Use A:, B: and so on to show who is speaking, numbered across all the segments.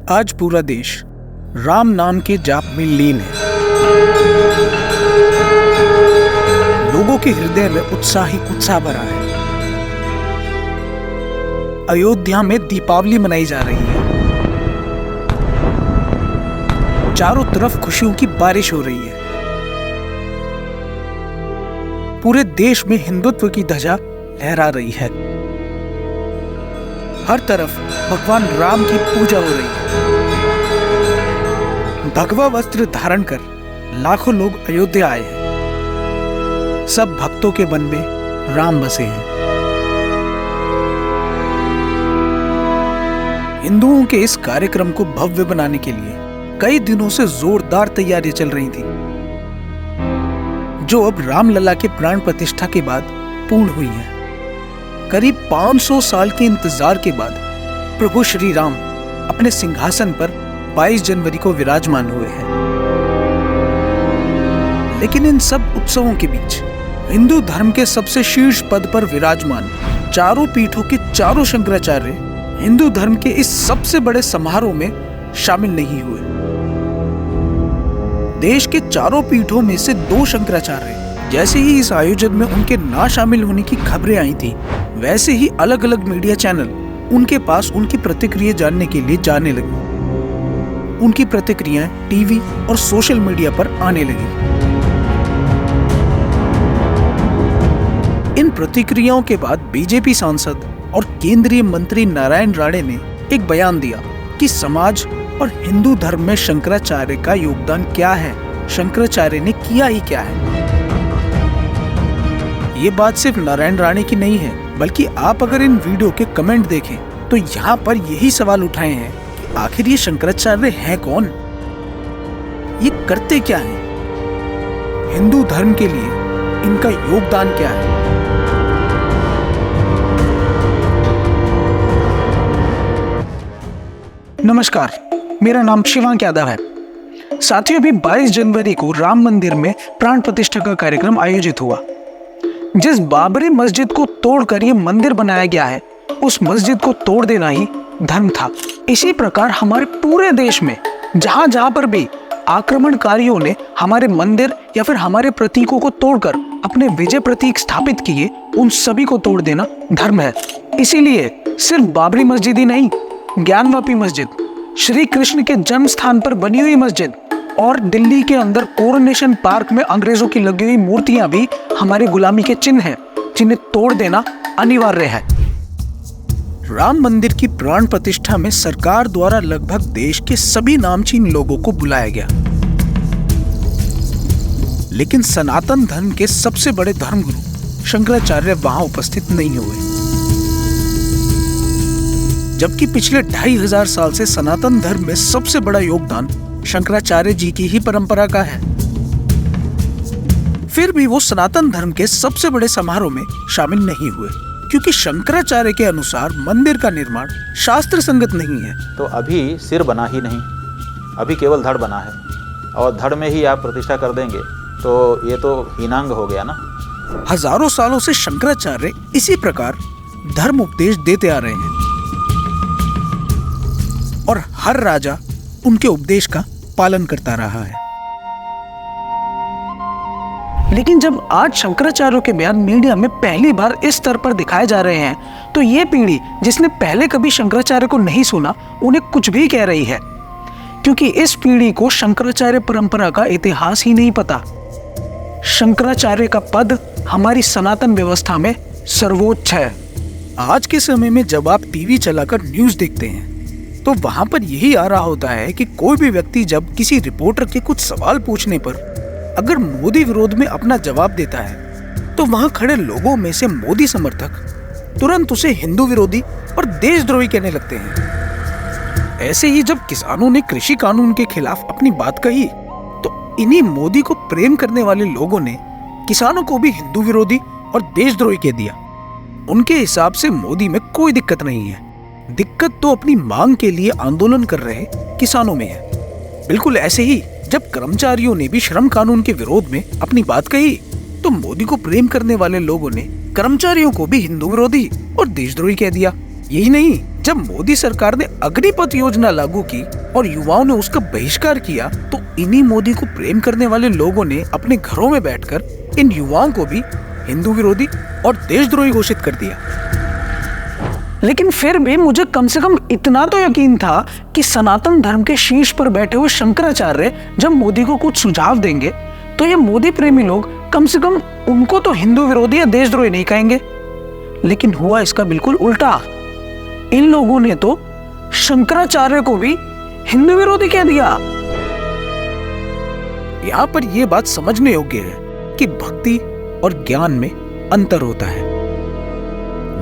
A: आज पूरा देश राम नाम के जाप में लीन है। लोगों के हृदय में उत्साह भरा है। अयोध्या में दीपावली मनाई जा रही है। चारों तरफ खुशियों की बारिश हो रही है। पूरे देश में हिंदुत्व की ध्वजा लहरा रही है। हर तरफ भगवान राम की पूजा हो रही है। भगवा वस्त्र धारण कर लाखों लोग अयोध्या आए हैं। सब भक्तों के मन में राम बसे हैं। हिंदुओं के इस कार्यक्रम को भव्य बनाने के लिए कई दिनों से जोरदार तैयारियां चल रही थी, जो अब रामलला के प्राण प्रतिष्ठा के बाद पूर्ण हुई है। करीब 500 साल के इंतजार के बाद प्रभु श्री राम अपने सिंहासन पर 22 जनवरी को विराजमान हुए हैं। लेकिन इन सब उत्सवों के बीच हिंदू धर्म के सबसे शीर्ष पद पर विराजमान चारों पीठों के चारों शंकराचार्य हिंदू धर्म के इस सबसे बड़े समारोह में शामिल नहीं हुए। देश के चारों पीठों में से 2 शंकराचार्य जैसे ही इस आयोजन में उनके ना शामिल होने की खबरें आई थी, वैसे ही अलग अलग मीडिया चैनल उनके पास उनकी प्रतिक्रिया जानने के लिए जाने लगे। उनकी प्रतिक्रियाएं टीवी और सोशल मीडिया पर आने लगी। इन प्रतिक्रियाओं के बाद बीजेपी सांसद और केंद्रीय मंत्री नारायण राणे ने एक बयान दिया कि समाज और हिंदू धर्म में शंकराचार्य का योगदान क्या है, शंकराचार्य ने किया ही क्या है। ये बात सिर्फ नारायण राणे की नहीं है, बल्कि आप अगर इन वीडियो के कमेंट देखें तो यहाँ पर यही सवाल उठाए हैं कि आखिर ये शंकराचार्य हैं कौन, ये करते क्या हैं, हिंदू धर्म के लिए इनका योगदान क्या है। नमस्कार, मेरा नाम शिवांक यादव है। साथियों, अभी 22 जनवरी को राम मंदिर में प्राण प्रतिष्ठा का कार्यक्रम आयोजित हुआ। जिस बाबरी मस्जिद को तोड़कर ये मंदिर बनाया गया है, उस मस्जिद को तोड़ देना ही धर्म था। इसी प्रकार हमारे पूरे देश में जहां जहां पर भी आक्रमणकारियों ने हमारे मंदिर या फिर हमारे प्रतीकों को तोड़कर अपने विजय प्रतीक स्थापित किए, उन सभी को तोड़ देना धर्म है। इसीलिए सिर्फ बाबरी मस्जिद ही नहीं, ज्ञानवापी मस्जिद, श्री कृष्ण के जन्म स्थान पर बनी हुई मस्जिद और दिल्ली के अंदर कोरोनेशन पार्क में अंग्रेजों की लगी हुई मूर्तियां भी हमारी गुलामी के चिन्ह हैं, जिन्हें तोड़ देना अनिवार्य है। राम मंदिर की प्राण प्रतिष्ठा में सरकार द्वारा लगभग देश के सभी नामचीन लोगों को बुलाया गया, लेकिन सनातन धर्म के सबसे बड़े धर्मगुरु शंकराचार्य वहां उपस्थित नहीं हुए। जबकि पिछले 2500 साल से सनातन धर्म में सबसे बड़ा योगदान शंकराचार्य जी की ही परंपरा का है, फिर भी वो सनातन धर्म के सबसे बड़े समारोह में शामिल नहीं हुए, क्योंकि शंकराचार्य के अनुसार मंदिर का निर्माण शास्त्र संगत नहीं है।
B: तो अभी सिर बना ही नहीं, अभी केवल धड़ बना है, और धड़ में ही आप प्रतिष्ठा कर देंगे तो ये तो हीनांग हो गया ना।
A: हजारों सालों से शंकराचार्य इसी प्रकार धर्म उपदेश देते आ रहे हैं और हर राजा उनके उपदेश का पालन करता रहा है। लेकिन जब आज शंकराचार्यों के बयान मीडिया में पहली बार इस स्तर पर दिखाए जा रहे हैं, तो ये पीढ़ी जिसने पहले कभी शंकराचार्य को नहीं सुना, उन्हें कुछ भी कह रही है, क्योंकि इस पीढ़ी को शंकराचार्य परंपरा का इतिहास ही नहीं पता। शंकराचार्य का पद हमारी सनातन व्यवस्था में सर्वोच्च है। आज के समय में जब आप टीवी चलाकर न्यूज देखते हैं, तो वहां पर यही आ रहा होता है कि कोई भी व्यक्ति जब किसी रिपोर्टर के कुछ सवाल पूछने पर अगर मोदी विरोध में अपना जवाब देता है, तो वहां खड़े लोगों में से मोदी समर्थक तुरंत उसे हिंदू विरोधी और देशद्रोही कहने लगते हैं। ऐसे ही जब किसानों ने कृषि कानून के खिलाफ अपनी बात कही, तो इन्हीं मोदी को प्रेम करने वाले लोगों ने किसानों को भी हिंदू विरोधी और देशद्रोही कह दिया। उनके हिसाब से मोदी में कोई दिक्कत नहीं है, दिक्कत तो अपनी मांग के लिए आंदोलन कर रहे किसानों में है। बिल्कुल ऐसे ही जब कर्मचारियों ने भी श्रम कानून के विरोध में अपनी बात कही, तो मोदी को प्रेम करने वाले लोगों ने कर्मचारियों को भी हिंदू विरोधी और देशद्रोही कह दिया। यही नहीं, जब मोदी सरकार ने अग्निपथ योजना लागू की और युवाओं ने उसका बहिष्कार किया, तो इन्हीं मोदी को प्रेम करने वाले लोगों ने अपने घरों में बैठकर इन युवाओं को भी हिंदू विरोधी और देशद्रोही घोषित कर दिया। लेकिन फिर भी मुझे कम से कम इतना तो यकीन था कि सनातन धर्म के शीर्ष पर बैठे हुए शंकराचार्य जब मोदी को कुछ सुझाव देंगे तो ये मोदी प्रेमी लोग कम से कम उनको तो हिंदू विरोधी या देशद्रोही नहीं कहेंगे। लेकिन हुआ इसका बिल्कुल उल्टा। इन लोगों ने तो शंकराचार्य को भी हिंदू विरोधी कह दिया। यहां पर यह बात समझने योग्य है कि भक्ति और ज्ञान में अंतर होता है।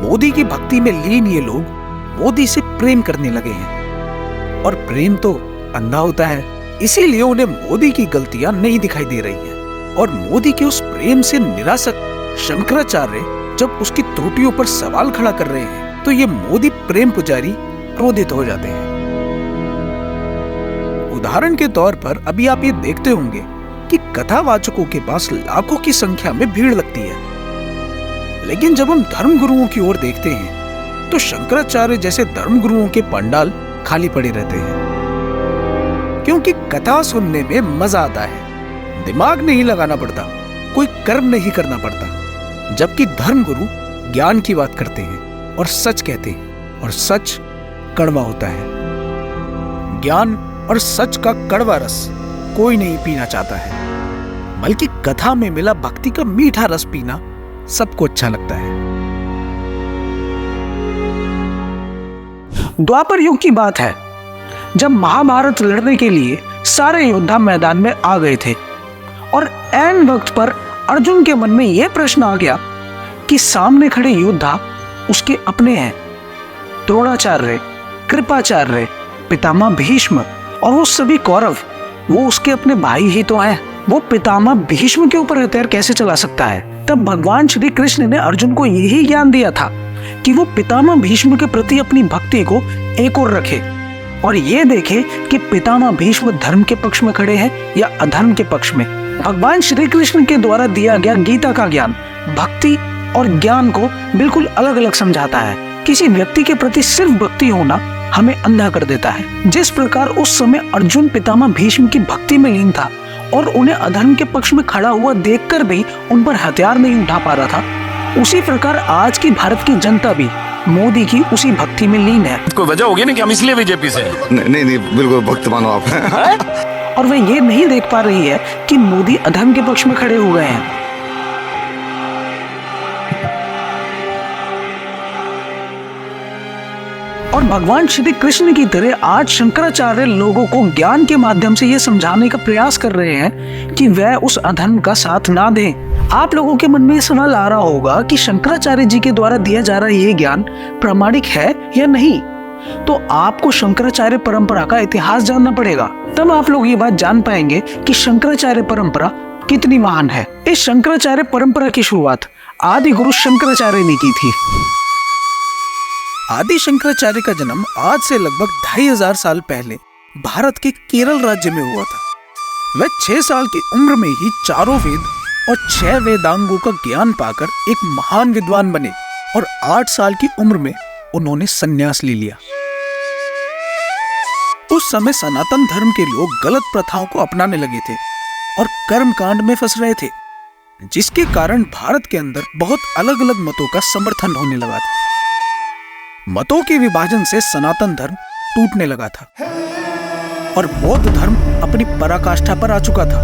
A: मोदी की भक्ति में लीन ये लोग मोदी से प्रेम करने लगे हैं और प्रेम तो अंधा होता है, इसीलिए उन्हें मोदी की गलतियां नहीं दिखाई दे रही हैं और मोदी के उस प्रेम से निरासक्त शंकराचार्य जब उसकी त्रुटियों पर सवाल खड़ा कर रहे हैं तो ये मोदी प्रेम पुजारी क्रोधित हो जाते हैं। उदाहरण के तौर पर अभी आप ये देखते होंगे कि कथावाचकों के पास लाखों की संख्या में भीड़ लगती है, लेकिन जब हम धर्म गुरुओं की ओर देखते हैं तो शंकराचार्य जैसे धर्म गुरुओं के पंडाल खाली पड़े रहते हैं, क्योंकि कथा सुनने में मजा आता है, दिमाग नहीं लगाना पड़ता, कोई कर्म नहीं करना पड़ता। जबकि धर्म गुरु ज्ञान की बात करते हैं और सच कहते हैं और सच कड़वा होता है। ज्ञान और सच का कड़वा रस कोई नहीं पीना चाहता है, बल्कि कथा में मिला भक्ति का मीठा रस पीना सबको अच्छा लगता है। द्वापर युग की बात है, जब महाभारत लड़ने के लिए सारे योद्धा मैदान में आ गए थे और ऐन वक्त पर अर्जुन के मन में यह प्रश्न आ गया कि सामने खड़े योद्धा उसके अपने हैं। द्रोणाचार्य, कृपाचार्य, पितामह भीष्म और वो सभी कौरव, वो उसके अपने भाई ही तो हैं। वो पितामह भीष्म के ऊपर हथियार कैसे चला सकता है? तब भगवान श्री कृष्ण ने अर्जुन को यही ज्ञान दिया था कि वो पितामह भीष्म के प्रति अपनी भक्ति को एक ओर रखे और ये देखे कि पितामह भीष्म धर्म के पक्ष में खड़े हैं या अधर्म के पक्ष में। भगवान श्री कृष्ण के द्वारा दिया गया गीता का ज्ञान भक्ति और ज्ञान को बिल्कुल अलग अलग समझाता है। किसी व्यक्ति के प्रति सिर्फ भक्ति होना हमें अंधा कर देता है। जिस प्रकार उस समय अर्जुन पितामह भीष्म की भक्ति में लीन था और उन्हें अधर्म के पक्ष में खड़ा हुआ देखकर भी उन पर हथियार नहीं उठा पा रहा था, उसी प्रकार आज की भारत की जनता भी मोदी की उसी भक्ति में लीन है।
C: कोई वजह होगी ना कि हम इसलिए बीजेपी से?
D: नहीं, बिल्कुल भक्त मानो आप।
A: और वह ये नहीं देख पा रही है कि मोदी अधर्म के पक्ष में खड़े हो गए हैं। और भगवान श्री कृष्ण की तरह आज शंकराचार्य लोगों को ज्ञान के माध्यम से यह समझाने का प्रयास कर रहे हैं कि वह उस अधर्म का साथ ना दें। आप लोगों के मन में यह सवाल आ रहा होगा कि शंकराचार्य जी के द्वारा दिया जा रहा यह ज्ञान प्रामाणिक है या नहीं, तो आपको शंकराचार्य परंपरा का इतिहास जानना पड़ेगा। तब आप लोग ये बात जान पाएंगे कि शंकराचार्य परंपरा कितनी महान है। इस शंकराचार्य परंपरा की शुरुआत आदि गुरु शंकराचार्य ने की थी। आदि शंकराचार्य का जन्म आज से लगभग 2500 साल पहले भारत के केरल राज्य में हुआ था। वह 6 साल की उम्र में ही चारों वेद और 6 वेदांगों का ज्ञान पाकर एक महान विद्वान बने और 8 साल की उम्र में उन्होंने संन्यास ले लिया। उस समय सनातन धर्म के लोग गलत प्रथाओं को अपनाने लगे थे और कर्म कांड में फंस रहे थे, जिसके कारण भारत के अंदर बहुत अलग अलग मतों का समर्थन होने लगा था। मतों के विभाजन से सनातन धर्म टूटने लगा था और बौद्ध धर्म अपनी पराकाष्ठा पर आ चुका था।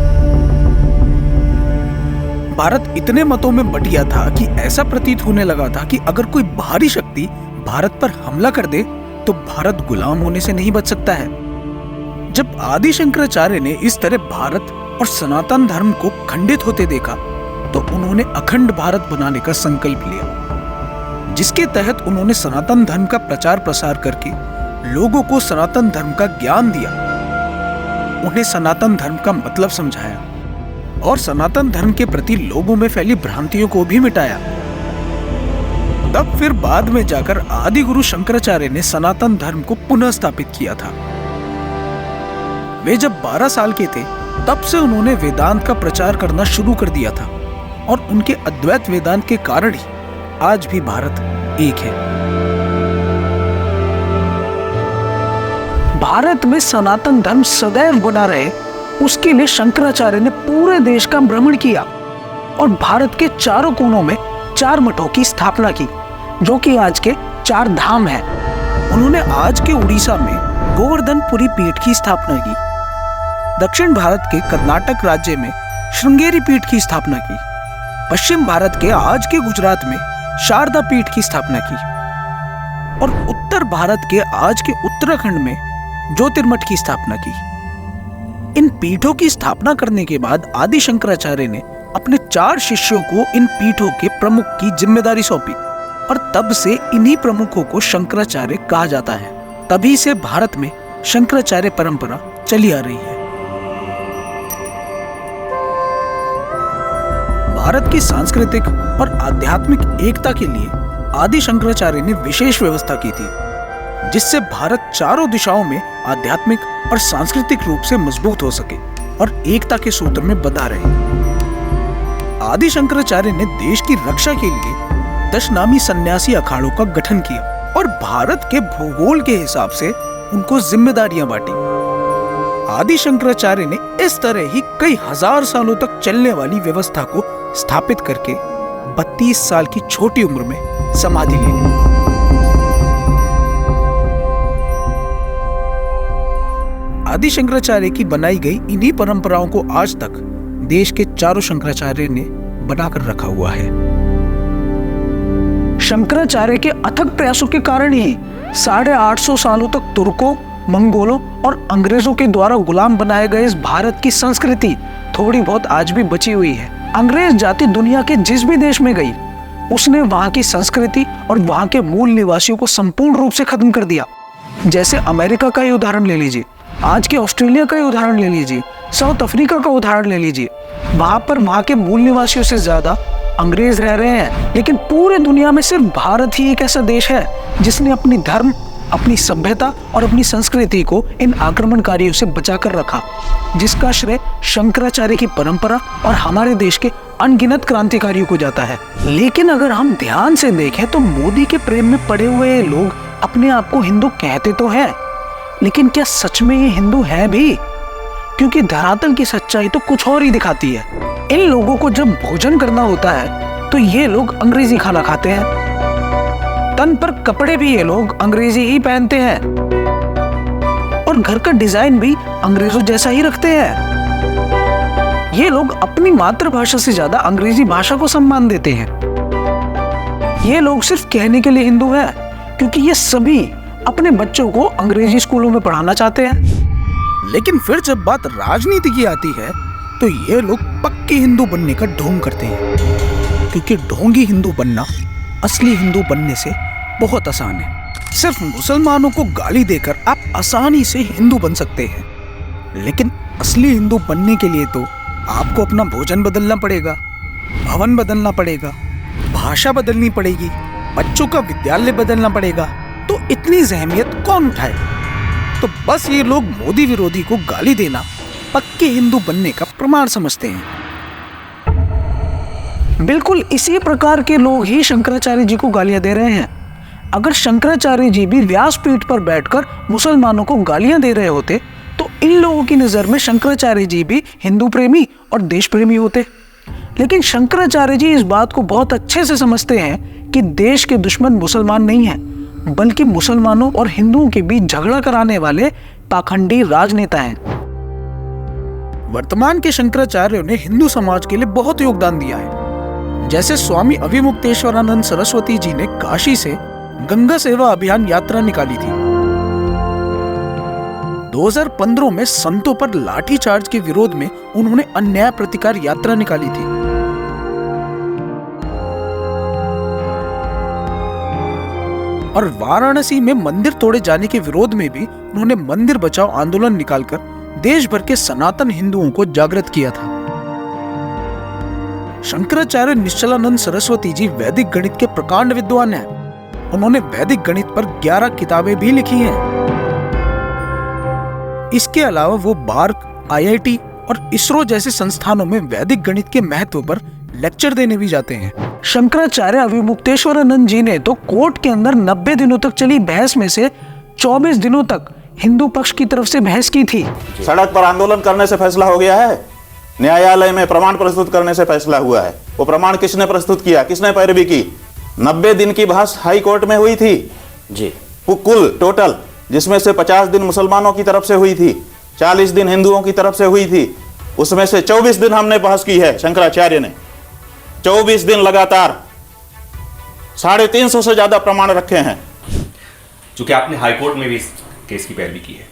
A: भारत इतने मतों में बंटिया था कि ऐसा प्रतीत होने लगा था कि अगर कोई बाहरी शक्ति भारत पर हमला कर दे तो भारत गुलाम होने से नहीं बच सकता है। जब आदि शंकराचार्य ने इस तरह भारत और सनातन धर्म को खंडित होते देखा तो उन्होंने अखंड भारत बनाने का संकल्प लिया, जिसके तहत उन्होंने सनातन धर्म का प्रचार प्रसार करके लोगों को सनातन धर्म का ज्ञान दिया, उन्हें सनातन धर्म का मतलब समझाया और सनातन धर्म के प्रति लोगों में फैली भ्रांतियों को भी मिटाया। तब फिर बाद में जाकर आदि गुरु शंकराचार्य ने सनातन धर्म को पुनः स्थापित किया था। वे जब 12 साल के थे तब से उन्होंने वेदांत का प्रचार करना शुरू कर दिया था और उनके अद्वैत वेदांत के कारण ही आज भी भारत एक है। भारत में सनातन धर्म सदैव बना रहे, उसके लिए शंकराचार्य ने पूरे देश का भ्रमण किया और भारत के चारों कोनों में 4 मठों की स्थापना की, जो कि आज के 4 धाम हैं। उन्होंने आज के उड़ीसा में गोवर्धनपुरी पीठ की स्थापना की, दक्षिण भारत के कर्नाटक राज्य में श्रृंगेरी पीठ की स्थापना की, पश्चिम भारत के आज के गुजरात में शारदा पीठ की स्थापना की और उत्तर भारत के आज के उत्तराखंड में ज्योतिर्मठ की स्थापना की। इन पीठों की स्थापना करने के बाद आदि शंकराचार्य ने अपने 4 शिष्यों को इन पीठों के प्रमुख की जिम्मेदारी सौंपी और तब से इन्हीं प्रमुखों को शंकराचार्य कहा जाता है। तभी से भारत में शंकराचार्य परंपरा चली आ रही है। भारत की सांस्कृतिक और आध्यात्मिक एकता के लिए आदि शंकराचार्य ने विशेष व्यवस्था की थी, जिससे भारत चारों दिशाओं में आध्यात्मिक और सांस्कृतिक रूप से मजबूत हो सके और एकता के सूत्र में बंधा रहे। आदि शंकराचार्य ने देश की रक्षा के लिए 10 नामी सन्यासी अखाड़ों का गठन किया और भारत के भूगोल के हिसाब से उनको जिम्मेदारियां बांटी। आदि शंकराचार्य ने इस तरह ही कई हजार सालों तक चलने वाली व्यवस्था को स्थापित करके 32 साल की छोटी उम्र में समाधि ले ली। आदि शंकराचार्य की बनाई गई इन्हीं परंपराओं को आज तक देश के चारों शंकराचार्य ने बनाकर रखा हुआ है। शंकराचार्य के अथक प्रयासों के कारण ही 850 सालों तक तुर्कों, मंगोलों और अंग्रेजों के द्वारा गुलाम बनाए गए इस भारत की संस्कृति थोड़ी बहुत आज भी बची हुई है। अंग्रेज जाति दुनिया के जिस भी देश में गई, उसने वहां की संस्कृति और वहां के मूल निवासियों को संपूर्ण रूप से खत्म कर दिया। जैसे अमेरिका का ही उदाहरण ले लीजिए, आज के ऑस्ट्रेलिया का ही उदाहरण ले लीजिए, साउथ अफ्रीका का उदाहरण ले लीजिए। वहां पर वहां के मूल निवासियों से ज्यादा अंग्रेज रह रहे हैं, लेकिन पूरे दुनिया में सिर्फ भारत ही एक ऐसा देश है जिसने अपनी धर्म, अपनी सभ्यता और अपनी संस्कृति को इन आक्रमणकारियों से बचाकर रखा, जिसका श्रेय शंकराचार्य की परंपरा और हमारे देश के अनगिनत क्रांतिकारियों को जाता है। लेकिन अगर हम ध्यान से देखें तो मोदी के प्रेम में पड़े हुए लोग अपने आप को हिंदू कहते तो हैं, लेकिन क्या सच में ये हिंदू है भी? क्योंकि धरातल की सच्चाई तो कुछ और ही दिखाती है। इन लोगों को जब भोजन करना होता है तो ये लोग अंग्रेजी खाना खाते हैं, तन पर कपड़े भी ये लोग अंग्रेजी ही पहनते हैं और घर का डिजाइन भी अंग्रेजों जैसा ही रखते हैं। ये लोग अपनी मातृभाषा से ज्यादा अंग्रेजी भाषा को सम्मान देते हैं। ये लोग सिर्फ कहने के लिए हिंदू हैं, क्योंकि ये सभी अपने बच्चों को अंग्रेजी स्कूलों में पढ़ाना चाहते हैं। लेकिन फिर जब बात राजनीति की आती है तो ये लोग पक्के हिंदू बनने का ढोंग करते हैं, क्योंकि ढोंगी हिंदू बनना असली हिंदू बनने से बहुत आसान है। सिर्फ मुसलमानों को गाली देकर आप आसानी से हिंदू बन सकते हैं, लेकिन असली हिंदू बनने के लिए तो आपको अपना भोजन बदलना पड़ेगा, भवन बदलना पड़ेगा, भाषा बदलनी पड़ेगी, बच्चों का विद्यालय बदलना पड़ेगा। तो इतनी ज़हमियत कौन उठाए? तो बस ये लोग मोदी विरोधी को गाली देना पक्के हिंदू बनने का प्रमाण समझते हैं। बिल्कुल इसी प्रकार के लोग ही शंकराचार्य जी को गालियां दे रहे हैं। अगर शंकराचार्य जी भी व्यासपीठ पर बैठकर मुसलमानों को गालियां दे रहे होते तो इन लोगों की नजर में शंकराचार्य जी भी हिंदू प्रेमी और देश प्रेमी होते। लेकिन शंकराचार्य जी इस बात को बहुत अच्छे से समझते हैं कि देश के दुश्मन मुसलमान नहीं हैं, बल्कि मुसलमानों और हिंदुओं के बीच झगड़ा कराने वाले पाखंडी राजनेता हैं। वर्तमान के शंकराचार्यों ने हिंदू समाज के लिए बहुत योगदान दिया है। जैसे स्वामी अभिमुक्तेश्वरानंद सरस्वती जी ने काशी से गंगा सेवा अभियान यात्रा निकाली थी। 2015 में संतों पर लाठीचार्ज के विरोध में उन्होंने अन्याय प्रतिकार यात्रा निकाली थी। और वाराणसी में मंदिर तोड़े जाने के विरोध में भी उन्होंने मंदिर बचाओ आंदोलन निकालकर देश भर के सनातन हिंदुओं को जागृत किया था। शंकराचार्य निश्चलानंद सरस्वती जी वैदिक गणित के प्रकांड विद्वान हैं। उन्होंने वैदिक गणित पर 11 किताबें भी लिखी हैं। इसके अलावा वो बार्क, IIT और इसरो जैसे संस्थानों में वैदिक गणित के महत्व पर लेक्चर देने भी जाते हैं। शंकराचार्य अभिमुक्तेश्वरानंद जी ने तो कोर्ट के अंदर 90 दिनों तक चली बहस में से 24 दिनों तक हिंदू पक्ष की तरफ से बहस की थी।
E: सड़क पर आंदोलन करने से फैसला हो गया है, न्यायालय में प्रमाण प्रस्तुत करने से फैसला हुआ है। वो प्रमाण किसने प्रस्तुत किया, किसने पैरवी की? 90 दिन की बहस हाई कोर्ट में हुई थी
F: जी,
E: कुल टोटल, जिसमें से 50 दिन मुसलमानों की तरफ से हुई थी, 40 दिन हिंदुओं की तरफ से हुई थी। उसमें से 24 दिन हमने बहस की है, शंकराचार्य ने 24 दिन लगातार 350 से ज्यादा प्रमाण रखे हैं।
G: चूंकि आपने हाईकोर्ट में भी इस केस की पैरवी की है,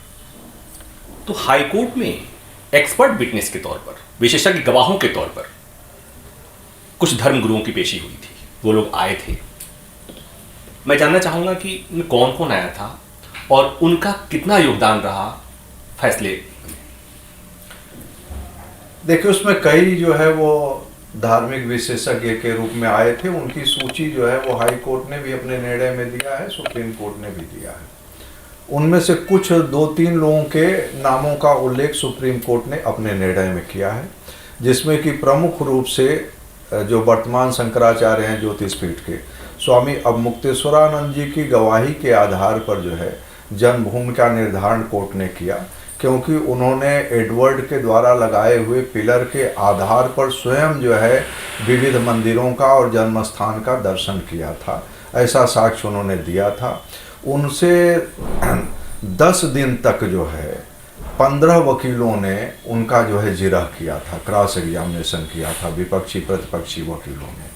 G: तो हाईकोर्ट में एक्सपर्ट विटनेस के तौर पर, विशेषज्ञ गवाहों के तौर पर कुछ धर्म गुरुओं की पेशी हुई थी, वो लोग आए थे। मैं जानना चाहूंगा कि उनमें कौन कौन आया था और उनका कितना योगदान रहा फैसले।
H: देखिए, उसमें कई जो है वो धार्मिक विशेषज्ञ के रूप में आए थे। उनकी सूची जो है वो हाई कोर्ट ने भी अपने निर्णय में दिया है, सुप्रीम कोर्ट ने भी दिया है। उनमें से कुछ 2-3 लोगों के नामों का उल्लेख सुप्रीम कोर्ट ने अपने निर्णय में किया है, जिसमें कि प्रमुख रूप से जो वर्तमान शंकराचार्य हैं ज्योतिषपीठ के, स्वामी अवमुक्तेश्वरानंद जी की गवाही के आधार पर जो है जन्मभूमि का निर्धारण कोर्ट ने किया, क्योंकि उन्होंने एडवर्ड के द्वारा लगाए हुए पिलर के आधार पर स्वयं जो है विविध मंदिरों का और जन्म स्थान का दर्शन किया था। ऐसा साक्ष्य उन्होंने दिया था। उनसे 10 दिन तक जो है 15 वकीलों ने उनका जो है जिरह किया था, क्रॉस एग्जामिनेशन किया था, विपक्षी प्रतिपक्षी वकीलों ने।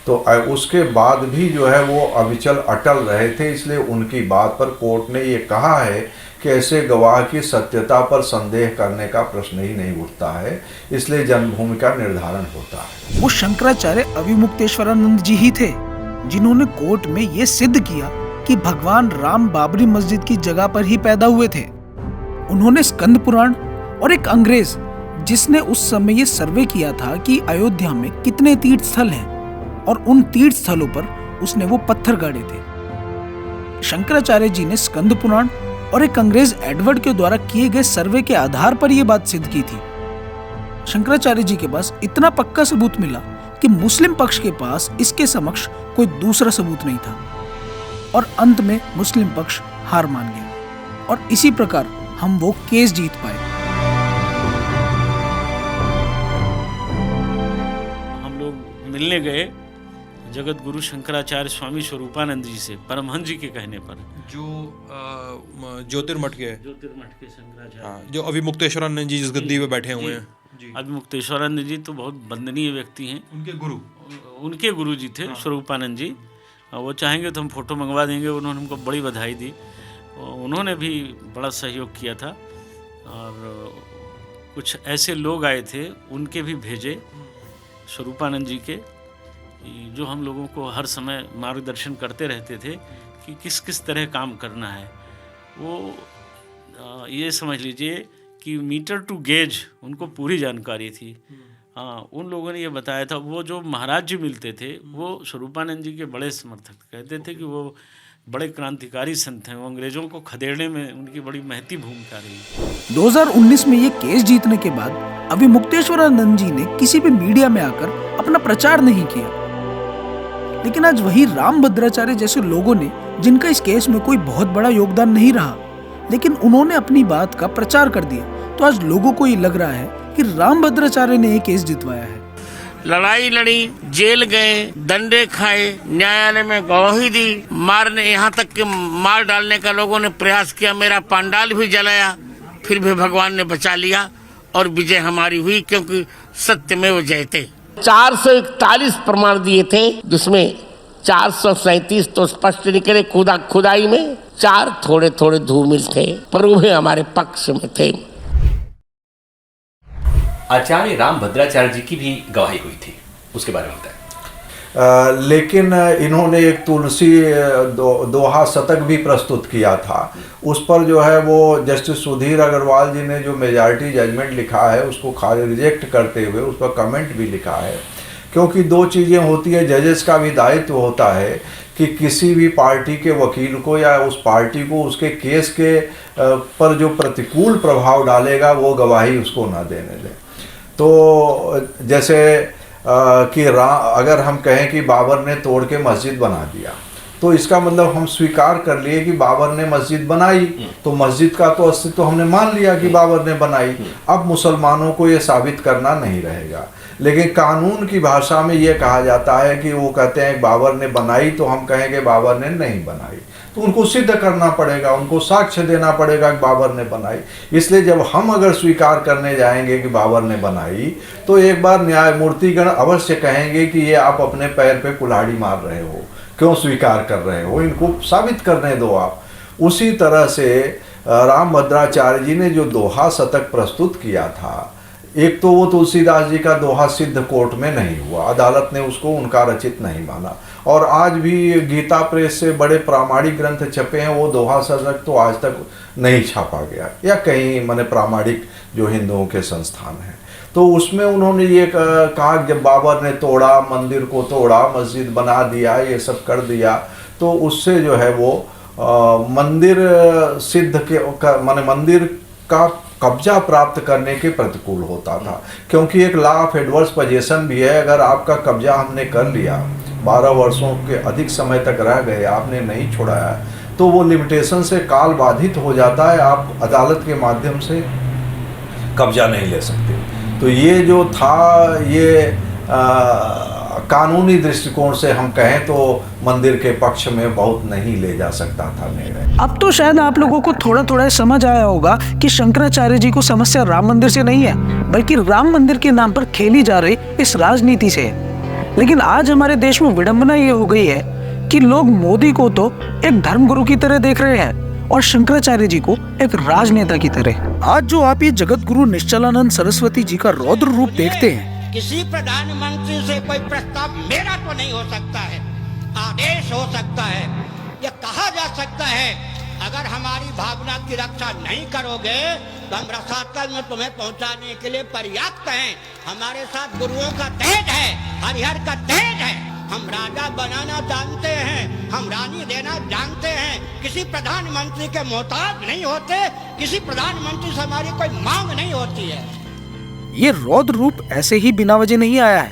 H: तो उसके बाद भी जो है वो अविचल अटल रहे थे। इसलिए उनकी बात पर कोर्ट ने ये कहा है कि ऐसे गवाह की सत्यता पर संदेह करने का प्रश्न ही नहीं उठता है, इसलिए जन्मभूमि का निर्धारण होता है।
A: वो शंकराचार्य अविमुक्तेश्वरानंद जी ही थे जिन्होंने कोर्ट में ये सिद्ध किया कि भगवान राम बाबरी मस्जिद की जगह पर ही पैदा हुए थे। उन्होंने स्कंद पुराण और एक अंग्रेज जिसने उस समय ये सर्वे किया था कि अयोध्या में कितने तीर्थ स्थल हैं, और उन तीर्थ स्थलों पर उसने वो पत्थर गाड़े थे। शंकराचार्य जी ने स्कंद पुराण और एक अंग्रेज एडवर्ड के द्वारा किए गए सर्वे के आधार पर यह बात सिद्ध की थी। शंकराचार्य जी के पास इतना पक्का सबूत मिला कि मुस्लिम पक्ष के पास इसके समक्ष कोई दूसरा सबूत नहीं था, और अंत में मुस्लिम पक्ष हार मान गया और इसी प्रकार हम वो केस जीत पाए।
I: हम लोग मिलने गए जगत गुरु शंकराचार्य स्वामी स्वरूपानंद जी से, परमहंस जी के कहने पर,
J: जो ज्योतिर्मठ के
I: शंकराचार्य,
J: हाँ, जो अविमुक्तेश्वरानंद जी जिस गद्दी पे बैठे हुए हैं।
I: अविमुक्तेश्वरानंद जी तो बहुत वंदनीय व्यक्ति हैं। उनके गुरु जी थे स्वरूपानंद जी। वो चाहेंगे तो हम फोटो मंगवा देंगे। उन्होंने हमको बड़ी बधाई दी। उन्होंने भी बड़ा सहयोग किया था, और कुछ ऐसे लोग आए थे उनके भी भेजे स्वरूपानंद जी के, जो हम लोगों को हर समय मार्गदर्शन करते रहते थे कि किस किस तरह काम करना है। वो ये समझ लीजिए कि मीटर टू गेज उनको पूरी जानकारी थी। हाँ, उन लोगों ने ये बताया था। वो जो महाराज जी मिलते थे वो स्वरूपानंद जी के बड़े समर्थक, कहते थे कि वो बड़े क्रांतिकारी संत हैं। वो अंग्रेजों को खदेड़ने में उनकी बड़ी महती भूमिका रही।
A: 2019 में ये केस जीतने के बाद अविमुक्तेश्वरानंद जी ने किसी भी मीडिया में आकर अपना प्रचार नहीं किया, लेकिन आज वही रामभद्राचार्य जैसे लोगों ने, जिनका इस केस में कोई बहुत बड़ा योगदान नहीं रहा, लेकिन उन्होंने अपनी बात का प्रचार कर दिया, तो आज लोगों को ये लग रहा है कि रामभद्राचार्य ने ये केस जितवाया है।
C: लड़ाई लड़ी, जेल गए, दंडे खाए, न्यायालय में गवाही दी, मारने, यहाँ तक कि मार डालने का लोगों ने प्रयास किया, मेरा पंडाल भी जलाया, फिर भी भगवान ने बचा लिया और विजय हमारी हुई, क्योंकि सत्यमेव जयते। 441 प्रमाण दिए थे, जिसमें 437 तो स्पष्ट निकले खुदाई में, 4 थोड़े थोड़े धूमिल थे, पर वे हमारे पक्ष में थे।
G: आचार्य रामभद्राचार्य जी की भी गवाही हुई थी, उसके बारे में बताएं।
H: लेकिन इन्होंने एक तुलसी दोहा शतक भी प्रस्तुत किया था। उस पर जो है वो जस्टिस सुधीर अग्रवाल जी ने जो मेजॉरिटी जजमेंट लिखा है उसको रिजेक्ट करते हुए उस पर कमेंट भी लिखा है, क्योंकि 2 चीज़ें होती है। जजेस का भी दायित्व होता है कि किसी भी पार्टी के वकील को या उस पार्टी को उसके केस के पर जो प्रतिकूल प्रभाव डालेगा वो गवाही उसको ना देने दें। तो जैसे कि अगर हम कहें कि बाबर ने तोड़ के मस्जिद बना दिया, तो इसका मतलब हम स्वीकार कर लिए कि बाबर ने मस्जिद बनाई, तो मस्जिद का तो अस्तित्व हमने मान लिया कि बाबर ने बनाई। अब मुसलमानों को ये साबित करना नहीं रहेगा। लेकिन कानून की भाषा में ये कहा जाता है कि वो कहते हैं बाबर ने बनाई, तो हम कहेंगे बाबर ने नहीं बनाई, तो उनको सिद्ध करना पड़ेगा, उनको साक्ष्य देना पड़ेगा कि बाबर ने बनाई। इसलिए जब हम अगर स्वीकार करने जाएंगे कि बाबर ने बनाई, तो एक बार न्यायमूर्तिगण अवश्य कहेंगे कि ये आप अपने पैर पे कुल्हाड़ी मार रहे हो, क्यों स्वीकार कर रहे हो, इनको साबित करने दो आप। उसी तरह से रामभद्राचार्य जी ने जो दोहा शतक प्रस्तुत किया था, एक तो वो तुलसीदास जी का दोहा सिद्ध कोर्ट में नहीं हुआ, अदालत ने उसको उनका रचित नहीं माना, और आज भी गीता प्रेस से बड़े प्रामाणिक ग्रंथ छपे हैं, वो दोहा शतक तो आज तक नहीं छापा गया, या कहीं माने प्रामाणिक जो हिंदुओं के संस्थान हैं। तो उसमें उन्होंने ये कहा जब बाबर ने तोड़ा, मंदिर को तोड़ा, मस्जिद बना दिया, ये सब कर दिया, तो उससे जो है वो मंदिर सिद्ध के माने मंदिर का कब्जा प्राप्त करने के प्रतिकूल होता था, क्योंकि एक लॉ ऑफ एडवर्स पोजेशन भी है। अगर आपका कब्जा हमने कर लिया, 12 वर्षों के अधिक समय तक रह गए, आपने नहीं छोड़ाया, तो वो लिमिटेशन से काल बाधित हो जाता है, आप अदालत के माध्यम से कब्जा नहीं ले सकते। तो ये जो था, ये कानूनी दृष्टिकोण से हम कहें तो मंदिर के पक्ष में बहुत नहीं ले जा सकता था निर्णय।
A: अब तो शायद आप लोगों को थोड़ा थोड़ा समझ आया होगा कि शंकराचार्य जी को समस्या राम मंदिर से नहीं है, बल्कि राम मंदिर के नाम पर खेली जा रही इस राजनीति से है। लेकिन आज हमारे देश में विडंबना ये हो गई है कि लोग मोदी को तो एक धर्मगुरु की तरह देख रहे हैं और शंकराचार्य जी को एक राजनेता की तरह। आज जो आप ये जगत गुरु निश्चलानंद सरस्वती जी का रौद्र रूप देखते हैं,
F: किसी प्रधानमंत्री से कोई प्रस्ताव मेरा तो नहीं हो सकता है, आदेश हो सकता है। यह कहा जा सकता है अगर हमारी भावना की रक्षा नहीं करोगे तो हम रसातल में तुम्हें पहुंचाने के लिए पर्याप्त हैं। हमारे साथ गुरुओं का तेज है, हरिहर का तेज है। हम राजा बनाना जानते हैं, हम रानी देना जानते हैं, किसी प्रधानमंत्री के मोहताज नहीं होते, किसी प्रधानमंत्री से हमारी कोई मांग नहीं होती है।
A: ये रौद्र रूप ऐसे ही बिना वजह नहीं आया है,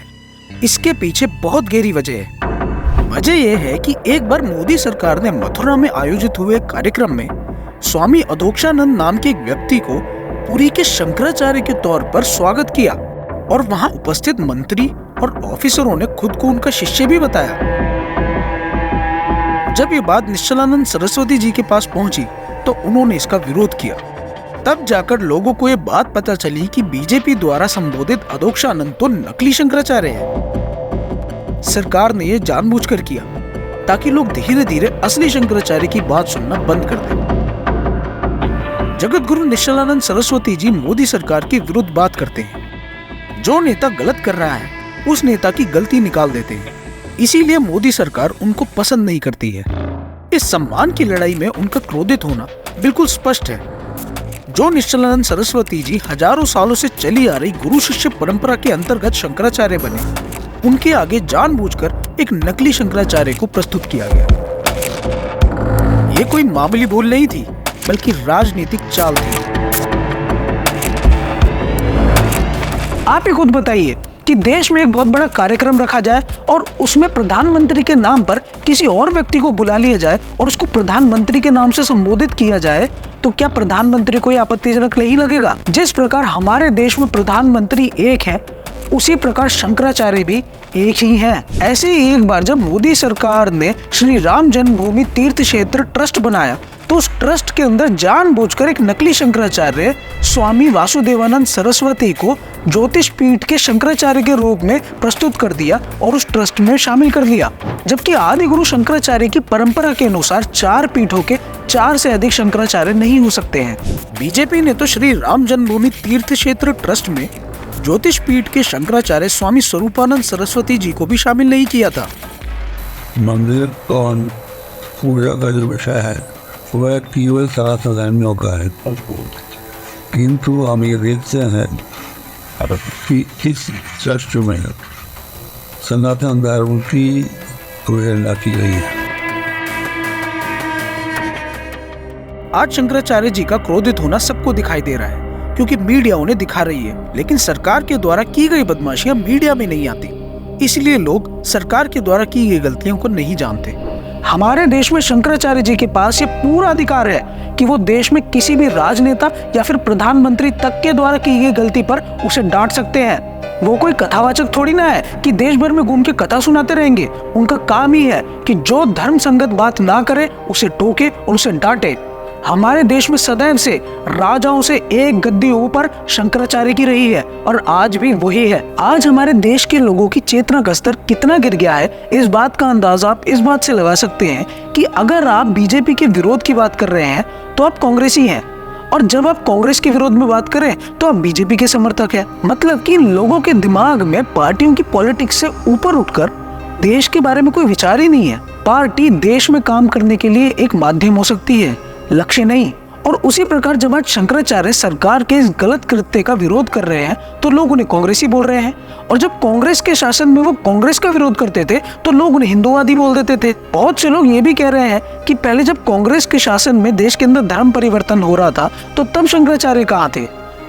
A: इसके पीछे बहुत गहरी वजह है। वजह यह है कि एक बार मोदी सरकार ने मथुरा में आयोजित हुए कार्यक्रम में स्वामी अधोक्षानंद नाम के एक व्यक्ति को पुरी के शंकराचार्य के तौर पर स्वागत किया, और वहां उपस्थित मंत्री और ऑफिसरों ने खुद को उनका शिष्य भी बताया। जब ये बात निश्चलानंद सरस्वती जी के पास पहुंची तो उन्होंने इसका विरोध किया। तब जाकर लोगों को ये बात पता चली कि बीजेपी द्वारा संबोधित अधोक्षानंद तो नकली शंकराचार्य है। सरकार ने ये जानबूझकर किया ताकि लोग धीरे धीरे असली शंकराचार्य की बात सुनना बंद कर दें। जगत गुरु निश्चलानंद सरस्वती जी मोदी सरकार के विरुद्ध बात करते हैं। जो नेता गलत कर रहा है उस नेता की गलती निकाल देते हैं, इसीलिए मोदी सरकार उनको पसंद नहीं करती है। इस सम्मान की लड़ाई में उनका क्रोधित होना बिल्कुल स्पष्ट है। जो निश्चलानंद सरस्वती जी हजारों सालों से चली आ रही गुरु शिष्य परंपरा के अंतर्गत शंकराचार्य बने, उनके आगे जानबूझकर एक नकली शंकराचार्य को प्रस्तुत किया गया। ये कोई मामूली भूल नहीं थी, बल्कि राजनीतिक चाल थी। आप ही खुद बताइए कि देश में एक बहुत बड़ा कार्यक्रम रखा जाए और उसमें प्रधानमंत्री के नाम पर किसी और व्यक्ति को बुला लिया जाए और उसको प्रधानमंत्री के नाम से संबोधित किया जाए, तो क्या प्रधानमंत्री को आपत्तिजनक नहीं लगेगा? जिस प्रकार हमारे देश में प्रधानमंत्री एक है, उसी प्रकार शंकराचार्य भी एक ही है। ऐसे ही एक बार जब मोदी सरकार ने श्री राम जन्मभूमि तीर्थ क्षेत्र ट्रस्ट बनाया, तो उस ट्रस्ट के अंदर जानबूझकर एक नकली शंकराचार्य स्वामी वासुदेवानंद सरस्वती को ज्योतिष पीठ के शंकराचार्य के रूप में प्रस्तुत कर दिया और उस ट्रस्ट में शामिल कर लिया। जबकि आदि गुरु शंकराचार्य की परंपरा के अनुसार 4 पीठों के 4 से अधिक शंकराचार्य नहीं हो सकते हैं। बीजेपी ने तो श्री राम जन्मभूमि तीर्थ क्षेत्र ट्रस्ट में ज्योतिष पीठ के शंकराचार्य स्वामी स्वरूपानंद सरस्वती जी को भी शामिल नहीं किया था।
K: मंदिर और पूजा का जो विषय है वह केवल सनातनियों का है, किंतु हम ये देखते हैं कि इस ट्रस्ट में सनातन धर्म की अवहेलना की गई है।
A: आज शंकराचार्य जी का क्रोधित होना सबको दिखाई दे रहा है, क्योंकि मीडिया उन्हें दिखा रही है, लेकिन सरकार के द्वारा की गई बदमाशियां मीडिया में नहीं आती, इसलिए लोग सरकार के द्वारा की गई गलतियों को नहीं जानते। हमारे देश में शंकराचार्य जी के पास ये पूरा अधिकार है कि वो देश में किसी भी राजनेता या फिर प्रधानमंत्री तक के द्वारा की गई गलती पर उसे डांट सकते हैं। वो कोई कथावाचक थोड़ी ना है कि देश भर में घूम के कथा सुनाते रहेंगे। उनका काम ही है कि जो धर्म संगत बात ना करे उसे टोके और उसे डांटे। हमारे देश में सदैव से राजाओं से एक गद्दी ऊपर शंकराचार्य की रही है और आज भी वही है। आज हमारे देश के लोगों की चेतना का स्तर कितना गिर गया है, इस बात का अंदाजा आप इस बात से लगा सकते हैं कि अगर आप बीजेपी के विरोध की बात कर रहे हैं तो आप कांग्रेसी हैं, और जब आप कांग्रेस के विरोध में बात करें तो आप बीजेपी के समर्थक हैं। मतलब कि लोगों के दिमाग में पार्टियों की पॉलिटिक्स से ऊपर उठकर देश के बारे में कोई विचार ही नहीं है। पार्टी देश में काम करने के लिए एक माध्यम हो सकती है, लक्ष्य नहीं। और उसी प्रकार जब आज शंकराचार्य सरकार के इस गलत कृत्य का विरोध कर रहे हैं तो लोग उन्हें कांग्रेसी बोल रहे हैं, और जब कांग्रेस के शासन में वो कांग्रेस का विरोध करते थे तो लोग उन्हें हिंदूवादी बोल देते थे। बहुत से लोग ये भी कह रहे हैं कि पहले जब कांग्रेस के शासन में देश के अंदर धर्म परिवर्तन हो रहा था तो तब शंकराचार्य कहाँ थे?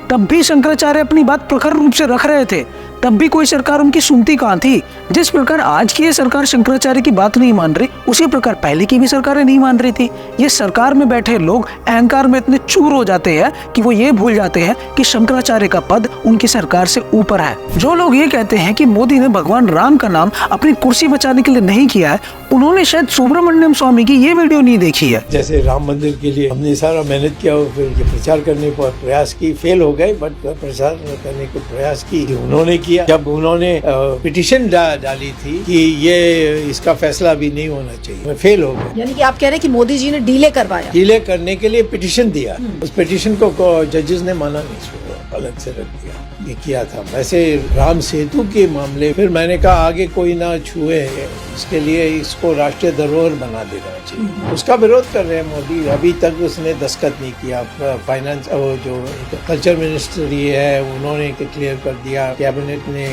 A: तब भी शंकराचार्य अपनी बात प्रखर रूप से रख रहे थे, तब भी कोई सरकार उनकी सुनती कहाँ थी। जिस प्रकार आज की ये सरकार शंकराचार्य की बात नहीं मान रही, उसी प्रकार पहले की भी सरकारें नहीं मान रही थी। ये सरकार में बैठे लोग अहंकार में इतने चूर हो जाते हैं कि वो ये भूल जाते हैं कि शंकराचार्य का पद उनकी सरकार से ऊपर है। जो लोग ये कहते हैं कि मोदी ने भगवान राम का नाम अपनी कुर्सी बचाने के लिए नहीं किया है, उन्होंने शायद सुब्रमण्यम स्वामी की ये वीडियो नहीं देखी है।
L: जैसे राम मंदिर के लिए हमने सारा मेहनत किया और फिर प्रचार करने पर प्रयास की, फेल हो गए, बट प्रचार करने को प्रयास की उन्होंने किया। जब उन्होंने पिटीशन डाली थी कि ये इसका फैसला भी नहीं होना चाहिए, फेल हो गए।
M: यानी कि आप कह रहे हैं कि मोदी जी ने डिले करवाया,
L: डिले करने के लिए पिटीशन दिया, उस पिटीशन को जजेस ने माना नहीं, उसको अलग से रख दिया, ये किया था। वैसे राम सेतु के मामले फिर मैंने कहा आगे कोई ना छुए, इसके लिए इसको राष्ट्रीय धरोहर बना देना चाहिए। उसका विरोध कर रहे हैं मोदी, अभी तक उसने दस्तखत नहीं किया। फाइनेंस और जो कल्चर मिनिस्ट्री है उन्होंने क्लियर कर दिया, कैबिनेट ने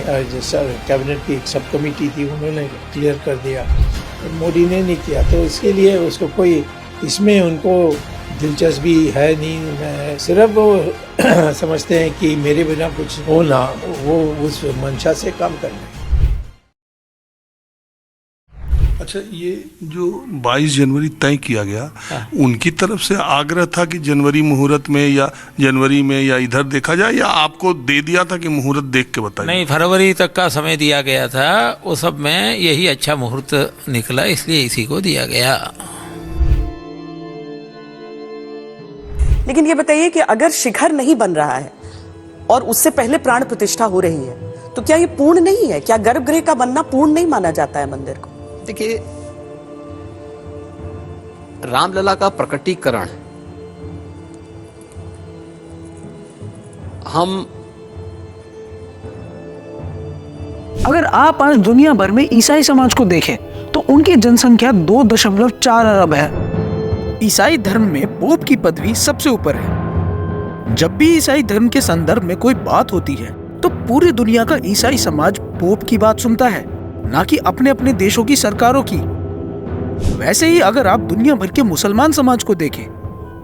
L: कैबिनेट की एक सब कमेटी थी उन्होंने क्लियर कर दिया, मोदी ने नहीं किया। तो इसके लिए उसको कोई इसमें उनको दिलचस्पी है नहीं, सिर्फ वो समझते हैं कि मेरे बिना कुछ हो ना, वो उस मंशा से काम कर रहे हैं।
N: अच्छा, ये जो 22 जनवरी तय किया गया, उनकी तरफ से आग्रह था कि जनवरी मुहूर्त में या जनवरी में या इधर देखा जाए, या आपको दे दिया था कि मुहूर्त देख के बताइए?
O: नहीं, फरवरी तक का समय दिया गया था, वो सब में यही अच्छा मुहूर्त निकला, इसलिए इसी को दिया गया।
M: लेकिन ये बताइए कि अगर शिखर नहीं बन रहा है और उससे पहले प्राण प्रतिष्ठा हो रही है तो क्या ये पूर्ण नहीं है? क्या गर्भगृह का बनना पूर्ण नहीं माना जाता है मंदिर को?
P: देखिए, रामलला का प्रकटीकरण हम
A: अगर आप आज दुनिया भर में ईसाई समाज को देखें तो उनकी जनसंख्या 2.4 अरब है। ईसाई धर्म में पोप की पदवी सबसे ऊपर है। जब भी ईसाई धर्म के संदर्भ में कोई बात होती है तो पूरी दुनिया का ईसाई समाज पोप की बात सुनता है, ना कि अपने अपने देशों की सरकारों की। वैसे ही अगर आप दुनिया भर के मुसलमान समाज को देखें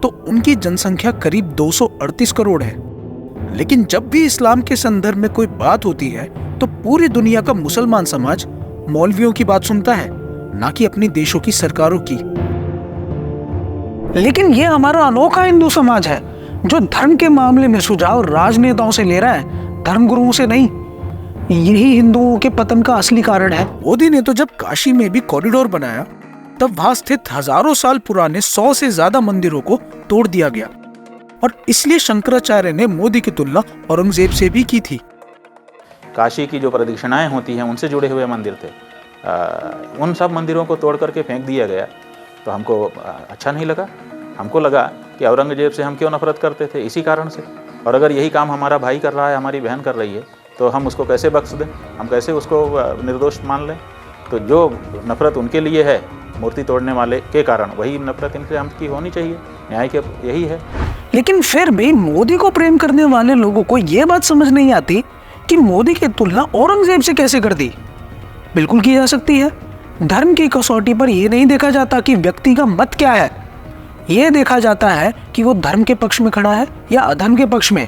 A: तो उनकी जनसंख्या करीब 238 करोड़ है। लेकिन जब भी इस्लाम के संदर्भ में कोई बात होती है तो पूरी दुनिया का मुसलमान समाज मौलवियों की बात सुनता है, ना कि अपनी देशों की सरकारों की। लेकिन ये हमारा अनोखा हिंदू समाज है जो धर्म के मामले में सुझाव राजनेताओं से ले रहा है, धर्मगुरुओं से नहीं। यही हिंदुओं के पतन का असली कारण है। मोदी ने तो जब काशी में भी कॉरिडोर बनाया तब वहां स्थित हजारों साल पुराने 100 से ज्यादा मंदिरों को तोड़ दिया गया, और इसलिए शंकराचार्य ने मोदी की तुलना औरंगजेब से भी की थी।
B: काशी की जो प्रदक्षिणाएं होती हैं उनसे जुड़े हुए मंदिर थे, उन सब मंदिरों को तोड़ करके फेंक दिया गया। तो हमको अच्छा नहीं लगा। हमको लगा कि औरंगजेब से हम क्यों नफरत करते थे, इसी कारण से। और अगर यही काम हमारा भाई कर रहा है, हमारी बहन कर रही है, तो हम उसको कैसे बख्श दें, हम कैसे उसको निर्दोष मान लें? तो जो नफरत उनके लिए है मूर्ति तोड़ने वाले के कारण, वही नफरत इनसे हमकी होनी चाहिए। न्याय के यही है।
A: लेकिन फिर भी मोदी को प्रेम करने वाले लोगों को ये बात समझ नहीं आती कि मोदी की तुलना औरंगजेब से कैसे कर दी। बिल्कुल की जा सकती है। धर्म की कसौटी पर यह नहीं देखा जाता कि व्यक्ति का मत क्या है, यह देखा जाता है कि वो धर्म के पक्ष में खड़ा है या अधर्म के पक्ष में।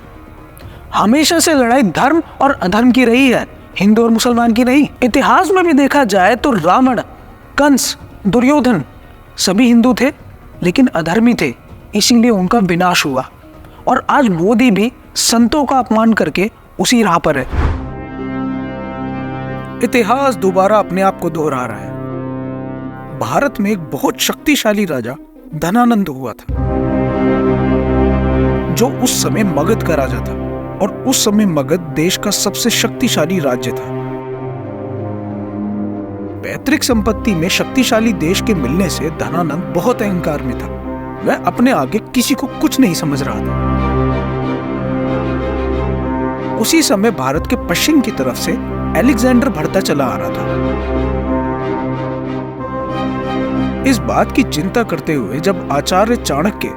A: हमेशा से लड़ाई धर्म और अधर्म की रही है, हिंदू और मुसलमान की नहीं। इतिहास में भी देखा जाए तो रावण, कंस, दुर्योधन सभी हिंदू थे लेकिन अधर्मी थे, इसीलिए उनका विनाश हुआ। और आज मोदी भी संतों का अपमान करके उसी राह पर है। इतिहास दोबारा अपने आप को दोहरा रहा है। भारत में एक बहुत शक्तिशाली राजा धनानंद हुआ था, जो उस समय मगध का राजा था, और उस समय मगध देश का सबसे शक्तिशाली राज्य था। पैतृक संपत्ति में शक्तिशाली देश के मिलने से धनानंद बहुत अहंकार में था। वह अपने आगे किसी को कुछ नहीं समझ रहा था। उसी समय भारत के पश्चिम की तरफ से अलेक्जेंडर बढ़ता चला आ रहा था। इस बात की चिंता करते हुए जब आचार्य चाणक्य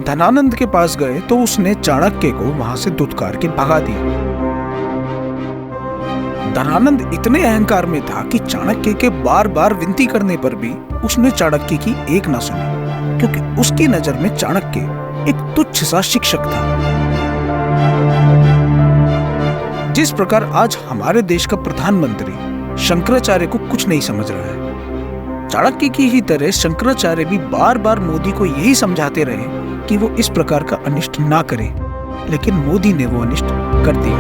A: धनानंद के पास गए तो उसने चाणक्य को वहां से धुतकार के भगा दिया। धनानंद इतने अहंकार में था कि चाणक्य के बार बार विनती करने पर भी उसने चाणक्य की एक ना सुनी, क्योंकि उसकी नजर में चाणक्य एक तुच्छ सा शिक्षक था। जिस प्रकार आज हमारे देश का प्रधानमंत्री शंकराचार्य को कुछ नहीं समझ रहा है, चाणक्य की ही तरह शंकराचार्य भी बार बार मोदी को यही समझाते रहे कि वो इस प्रकार का अनिष्ट ना करे, लेकिन मोदी ने वो अनिष्ट कर दिया।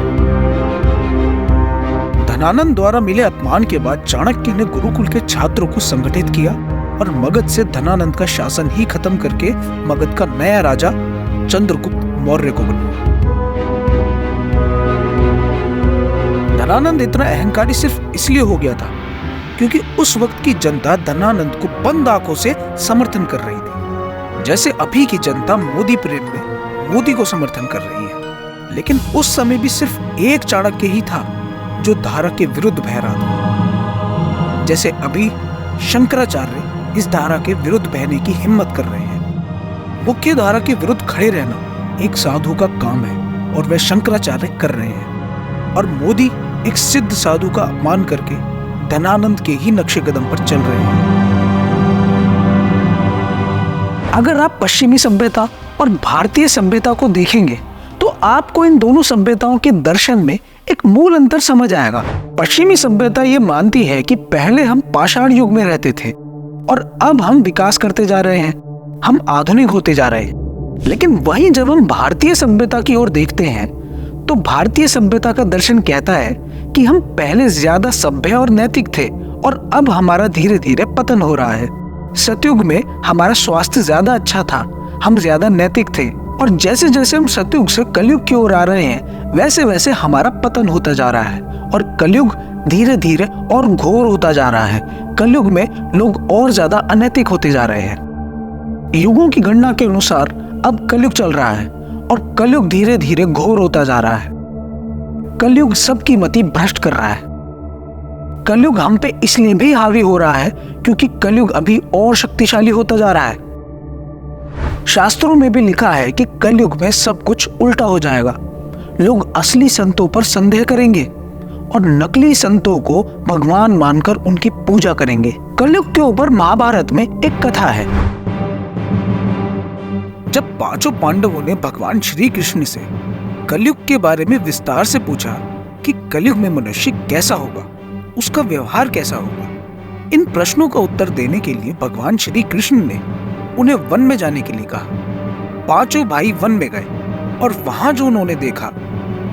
A: धनानंद द्वारा मिले अपमान के बाद चाणक्य ने गुरुकुल के छात्रों को संगठित किया और मगध से धनानंद का शासन ही खत्म करके मगध का नया राजा चंद्रगुप्त मौर्य को बनाया। धनानंद इतना अहंकारी सिर्फ इसलिए हो गया था क्योंकि उस वक्त की जनता धनानंद को बंद आंखों से समर्थन कर रही थी, जैसे अभी की जनता मोदी प्रेम में मोदी को समर्थन कर रही है। लेकिन उस समय भी सिर्फ एक चाणक्य ही था जो धारा के विरुद्ध बह रहा था, जैसे अभी शंकराचार्य इस धारा के विरुद्ध बहने की हिम्मत कर रहे हैं। मुख्य धारा के विरुद्ध खड़े रहना एक साधु का काम है और वह शंकराचार्य कर रहे हैं, और मोदी एक सिद्ध साधु का अपमान करके धनानंद के ही नक्शे कदम पर चल रहे हैं। अगर आप पश्चिमी सभ्यता और भारतीय सभ्यता को देखेंगे तो आपको इन दोनों सभ्यताओं के दर्शन में एक मूल अंतर समझ आएगा। पश्चिमी सभ्यता ये मानती है कि पहले हम पाषाण युग में रहते थे और अब हम विकास करते जा रहे हैं, हम आधुनिक होते जा रहे हैं। लेकिन वहीं जब हम भारतीय सभ्यता की ओर देखते हैं तो भारतीय सभ्यता का दर्शन कहता है कि हम पहले ज्यादा सभ्य और नैतिक थे और अब हमारा धीरे धीरे पतन हो रहा है। सतयुग में हमारा स्वास्थ्य ज्यादा अच्छा था, हम ज्यादा नैतिक थे, और जैसे जैसे हम सतयुग से कलयुग की ओर आ रहे हैं वैसे वैसे हमारा पतन होता जा रहा है और कलयुग धीरे धीरे और घोर होता जा रहा है। कलयुग में लोग और ज्यादा अनैतिक होते जा रहे हैं। युगों की गणना के अनुसार अब कलयुग चल रहा है और कलयुग धीरे धीरे घोर होता जा रहा है। कलयुग सबकी मति भ्रष्ट कर रहा है। कलयुग हम पे इसलिए भी हावी हो रहा है क्योंकि कलयुग अभी और शक्तिशाली होता जा रहा है। शास्त्रों में भी लिखा है कि कलयुग में सब कुछ उल्टा हो जाएगा। लोग असली संतों पर संदेह करेंगे और नकली संतों को भगवान मानकर उनकी पूजा करेंगे। कलयुग के ऊपर महाभारत में एक कथा है। जब पांचों पांडवों ने भगवान श्री कृष्ण से कलयुग के बारे में विस्तार से पूछा कि कलयुग में मनुष्य कैसा होगा, उसका व्यवहार कैसा होगा, इन प्रश्नों का उत्तर देने के लिए भगवान श्री कृष्ण ने उन्हें वन में जाने के लिए कहा। पांचों भाई वन में गए और वहां जो उन्होंने देखा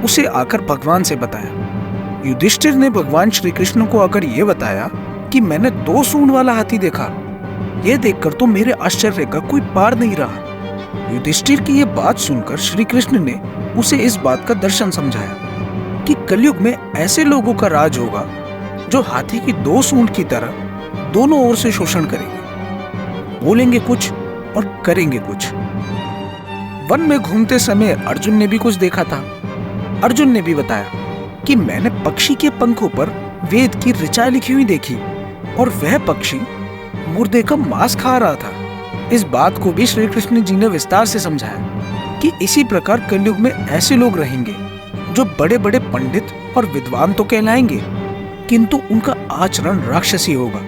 A: उसे आकर भगवान से बताया। युधिष्ठिर ने भगवान श्री कृष्ण को आकर यह बताया कि मैंने 2 सूंड वाला हाथी देखा। यह देखकर तो मेरे आश्चर्य का कोई पार नहीं रहा। युधिष्ठिर की यह बात सुनकर श्री कृष्ण ने उसे इस बात का दर्शन समझाया कि कलयुग में ऐसे लोगों का राज होगा जो हाथी की 2 सूंड की तरह दोनों ओर से शोषण करेंगे, बोलेंगे कुछ और करेंगे कुछ। वन में घूमते समय अर्जुन ने भी कुछ देखा था। अर्जुन ने भी बताया कि मैंने पक्षी के पंखों पर वेद की ऋचा लिखी हुई देखी और वह पक्षी मुर्दे का मांस खा रहा था। इस बात को भी श्री कृष्ण जी ने विस्तार से समझाया कि इसी प्रकार कलयुग में ऐसे लोग रहेंगे जो बड़े बड़े पंडित और विद्वान तो कहलाएंगे, किंतु उनका आचरण राक्षसी होगा।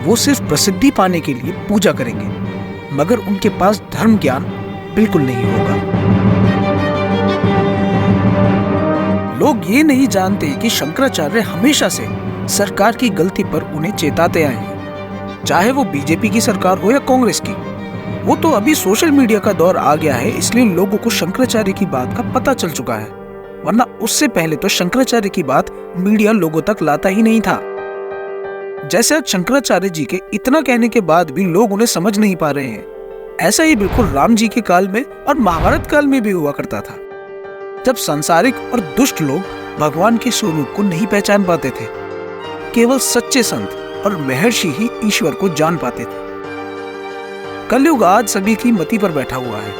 A: वो सिर्फ प्रसिद्धि पाने के लिए पूजा करेंगे, मगर उनके पास धर्म ज्ञान बिल्कुल नहीं होगा। लोग ये नहीं जानते कि शंकराचार्य हमेशा से सरकार की गलती पर उन्हें चेताते आए हैं। चाहे वो बीजेपी की सरकार हो या कांग्रेस की। वो तो अभी सोशल मीडिया का दौर आ गया है, इसलिए लोगों को शंकराचार्य की बात का पता चल चुका है, वरना उससे पहले तो शंकराचार्य की बात मीडिया लोगों तक लाता ही नहीं था। जैसे आज शंकराचार्य जी के इतना कहने के बाद भी लोग उन्हें समझ नहीं पा रहे हैं। ऐसा ही बिल्कुल राम जी के काल में और महाभारत काल में भी हुआ करता था, जब सांसारिक और दुष्ट लोग भगवान के स्वरूप को नहीं पहचान पाते थे। केवल सच्चे संत और महर्षि ही ईश्वर को जान पाते थे। कलयुग आज सभी की मति पर बैठा हुआ है,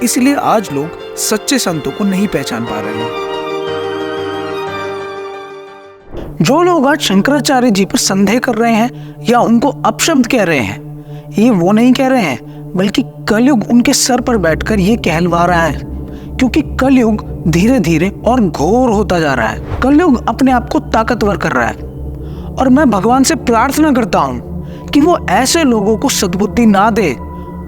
A: इसलिए आज लोग सच्चे संतों को नहीं पहचान पा रहे हैं। जो लोग आज शंकराचार्य जी पर संदेह कर रहे हैं या उनको अपशब्द कह रहे हैं, ये वो नहीं कह रहे हैं, बल्कि कलयुग उनके सर पर बैठकर ये कहलवा रहा है, क्योंकि कलयुग धीरे धीरे और घोर होता जा रहा है। कलयुग अपने आप को ताकतवर कर रहा है और मैं भगवान से प्रार्थना करता हूँ कि वो ऐसे लोगों को सद्बुद्धि ना दे,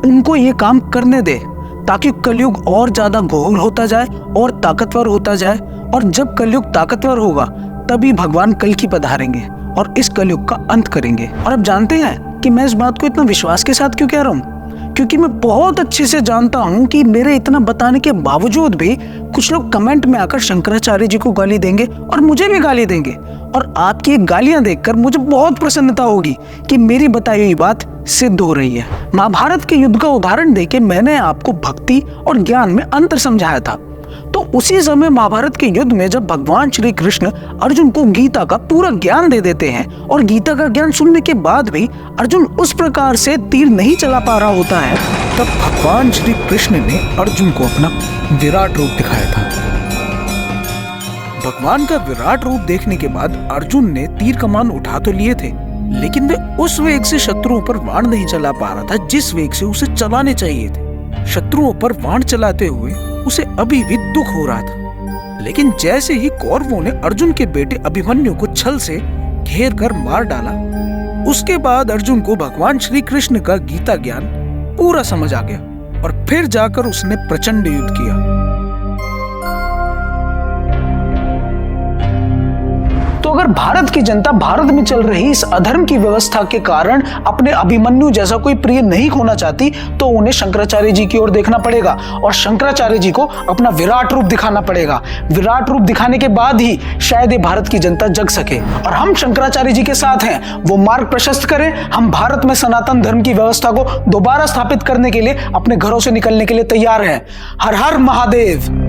A: उनको ये काम करने दे, ताकि कलयुग और ज्यादा घोर होता जाए और ताकतवर होता जाए। और जब कलयुग ताकतवर होगा तभी भगवान कल की पधारेंगे और इस कलयुग का अंत करेंगे। और अब जानते हैं कि मैं इस बात को इतना विश्वास के साथ क्यों कह रहा हूँ, क्योंकि मैं बहुत अच्छे से जानता हूँ कि मेरे इतना बताने के बावजूद भी कुछ लोग कमेंट में आकर शंकराचार्य जी को गाली देंगे और मुझे भी गाली देंगे। और आपकी गालियां देखकर मुझे बहुत प्रसन्नता होगी कि मेरी बताई हुई बात सिद्ध हो रही है। महाभारत के युद्ध का उदाहरण देके मैंने आपको भक्ति और ज्ञान में अंतर समझाया था। तो उसी समय महाभारत के युद्ध में जब भगवान श्री कृष्ण अर्जुन को गीता का पूरा ज्ञान दे देते हैं और गीता का ज्ञान सुनने के बाद भी अर्जुन उस प्रकार से तीर नहीं चला पा रहा होता है, तब भगवान श्री कृष्ण ने अर्जुन को अपना विराट रूप दिखाया था। भगवान का विराट रूप देखने के बाद अर्जुन ने तीर कमान उठा तो लिए थे, लेकिन वे उस वेग से शत्रुओं पर बाण नहीं चला पा रहा था जिस वेग से उसे चलाने चाहिए थे। शत्रुओं पर बाण चलाते हुए उसे अभी भी दुख हो रहा था। लेकिन जैसे ही कौरवों ने अर्जुन के बेटे अभिमन्यु को छल से घेर कर मार डाला, उसके बाद अर्जुन को भगवान श्री कृष्ण का गीता ज्ञान पूरा समझ आ गया और फिर जाकर उसने प्रचंड युद्ध किया। तो अगर भारत की जनता भारत में चल रही इस अधर्म की व्यवस्था के कारण अपने अभिमन्यु जैसा कोई प्रिय नहीं खोना चाहती, तो उन्हें शंकराचार्य जी की ओर देखना पड़ेगा और शंकराचार्य जी को अपना विराट रूप दिखाना पड़ेगा। विराट रूप दिखाने के बाद ही शायद ये भारत की जनता जग सके और हम शंकराचार्य जी के साथ हैं। वो मार्ग प्रशस्त करें, हम भारत में सनातन धर्म की व्यवस्था को दोबारा स्थापित करने के लिए अपने घरों से निकलने के लिए तैयार हैं। हर हर महादेव।